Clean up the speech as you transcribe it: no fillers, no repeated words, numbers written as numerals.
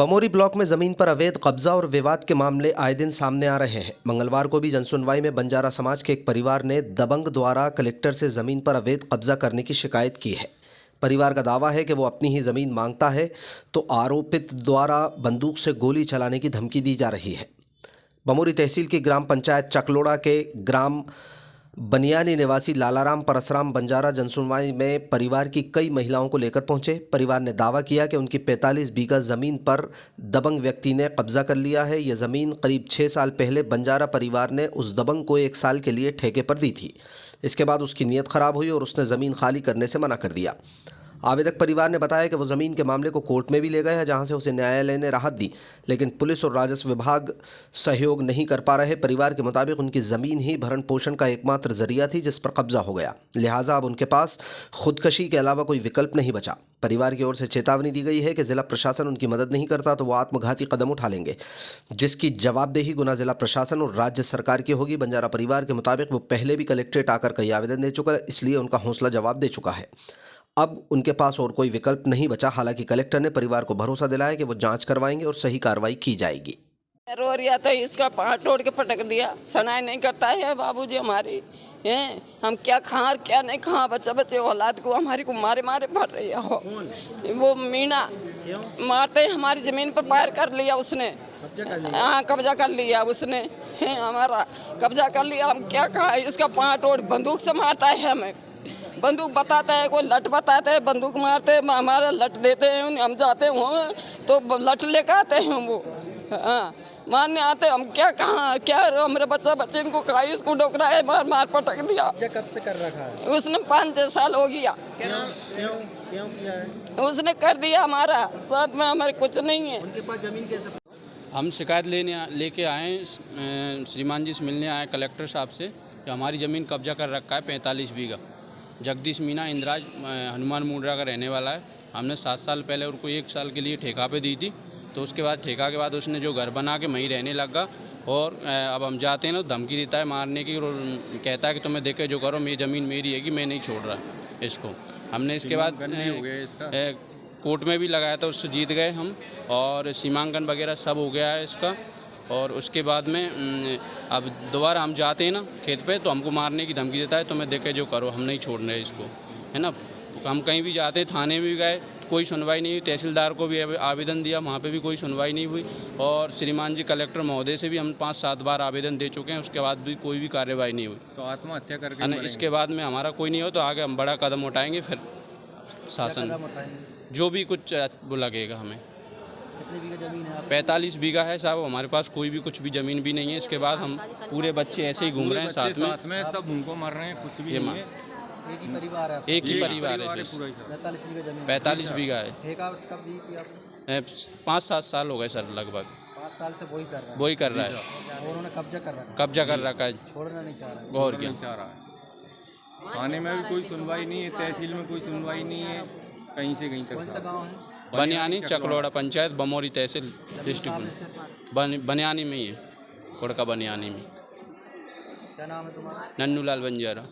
Bamori block में जमीन पर अवैध कब्जा और विवाद के मामले आए दिन सामने आ रहे हैं। मंगलवार को भी जनसुनवाई में बंजारा समाज के एक परिवार ने दबंग द्वारा कलेक्टर से जमीन पर अवैध कब्जा करने की शिकायत की है। परिवार का दावा है कि वो अपनी ही जमीन मांगता है तो आरोपित द्वारा बंदूक से गोली चलाने की धमकी दी जा रही है। बमोरी तहसील की ग्राम पंचायत चकलोड़ा के ग्राम बनियानी निवासी लालाराम परसराम बंजारा जनसुनवाई में परिवार की कई महिलाओं को लेकर पहुंचे। परिवार ने दावा किया कि उनकी 45 बीघा जमीन पर दबंग व्यक्ति ने कब्जा कर लिया है। यह जमीन करीब 6 साल पहले बंजारा परिवार ने उस दबंग को 1 साल के लिए ठेके पर दी थी। इसके बाद उसकी नीयत खराब हुई और उसने ज़मीन खाली करने से मना कर दिया। आवेदक परिवार ने बताया कि वो ज़मीन के मामले को कोर्ट में भी ले गए हैं, जहां से उसे न्यायालय ने राहत दी, लेकिन पुलिस और राजस्व विभाग सहयोग नहीं कर पा रहे। परिवार के मुताबिक उनकी ज़मीन ही भरण पोषण का एकमात्र जरिया थी जिस पर कब्जा हो गया, लिहाजा अब उनके पास खुदकशी के अलावा कोई विकल्प नहीं बचा। परिवार की ओर से चेतावनी दी गई है कि जिला प्रशासन उनकी मदद नहीं करता तो वो आत्मघाती कदम उठा लेंगे, जिसकी जवाबदेही गुना जिला प्रशासन और राज्य सरकार की होगी। बंजारा परिवार के मुताबिक वो पहले भी कलेक्ट्रेट आकर कई आवेदन दे चुका है, इसलिए उनका हौसला जवाब दे चुका है। अब उनके पास और कोई विकल्प नहीं बचा। हालांकि कलेक्टर ने परिवार को भरोसा दिलाया कि वो जांच करवाएंगे और सही कार्रवाई की जाएगी। रो रिया तो इसका पाँव तोड़ के पटक दिया, सुनाई नहीं करता है बाबूजी हमारी हैं। हम क्या खा और क्या नहीं खा, बच्चे बच्चे औलाद को हमारी को मारे मारे भर रही हो। वो मीना मारते हमारी ज़मीन पर पैर कर लिया उसने। हाँ, कब्जा कर लिया उसने, है हमारा कब्जा कर लिया। हम क्या खा, इसका पाँव तोड़ बंदूक से मारता है हमें। बंदूक बताता है, कोई लट बताता है, बंदूक मारते हैं, हमारा लट देते हैं। हम जाते हो तो लट लेकर आते हैं वो, हाँ मारने आते। हम क्या कहाँ क्या हमारे बच्चे इनको कहा, इसको डोकरा है, मार मार पटक दिया। कब से कर रखा है उसने 5-6 साल हो गया। क्यों किया है? उसने कर दिया हमारा, साथ में हमारे कुछ नहीं है। उनके पास जमीन कैसे? हम शिकायत लेके आए, श्रीमान जी से मिलने आए कलेक्टर साहब से कि हमारी ज़मीन कब्जा कर रखा है 45 बीघा। जगदीश मीना इंद्राज हनुमान मुंड्रा का रहने वाला है। हमने 7 साल पहले उनको 1 साल के लिए ठेका पे दी थी, तो उसके बाद ठेका के बाद उसने जो घर बना के वहीं रहने लगा। और अब हम जाते हैं ना, धमकी देता है मारने की और कहता है कि तुम्हें देखे जो करो, मेरी ज़मीन मेरी है कि मैं नहीं छोड़ रहा इसको। हमने इसके बाद कोर्ट में भी लगाया था, उससे जीत गए हम, और सीमांकन वगैरह सब हो गया है इसका। और उसके बाद में अब दोबारा हम जाते हैं ना खेत पे, तो हमको मारने की धमकी देता है, तुम्हें देखे जो करो, हम नहीं छोड़ रहे इसको, है ना। हम कहीं भी जाते हैं, थाने में भी गए, कोई सुनवाई नहीं हुई। तहसीलदार को भी आवेदन दिया, वहाँ पे भी कोई सुनवाई नहीं हुई। और श्रीमान जी कलेक्टर महोदय से भी हम 5-7 बार आवेदन दे चुके हैं, उसके बाद भी कोई भी कार्रवाई नहीं हुई। तो आत्महत्या करके इसके बाद में हमारा कोई नहीं हो तो आगे हम बड़ा कदम उठाएंगे, फिर शासन जो भी कुछ वो लगेगा हमें। कितनी बीघा जमीन है? 45 बीघा है साहब, हमारे पास कोई भी कुछ भी ज़मीन भी नहीं है। इसके बाद हम पूरे बच्चे ऐसे ही घूम रहे हैं साथ में, सब उनको मार रहे हैं, कुछ भी नहीं है। एक ही परिवार है? एक ही परिवार है। 45 बीघा जमीन? 45 बीघा है। ठेका कब दी थी आपने? 5-7 साल हो गए सर, लगभग 5 साल से वही कर रहा है? वही कर रहा है। और उन्होंने कब्जा कर रखा है? कब्जा कर रखा है, छोड़ना नहीं चाह रहा है। और क्या चाह रहा है। थाने में भी कोई सुनवाई नहीं है, तहसील में कोई सुनवाई नहीं है, कहीं से कहीं तक। कौन सा गाँव है? बनियानी चकलोड़ा पंचायत बमोरी तहसील डिस्ट्रिक्ट में बनियानी में ही है, कोड़का बनियानी में। क्या नाम है तुम्हारा? नन्नूलाल बंजारा।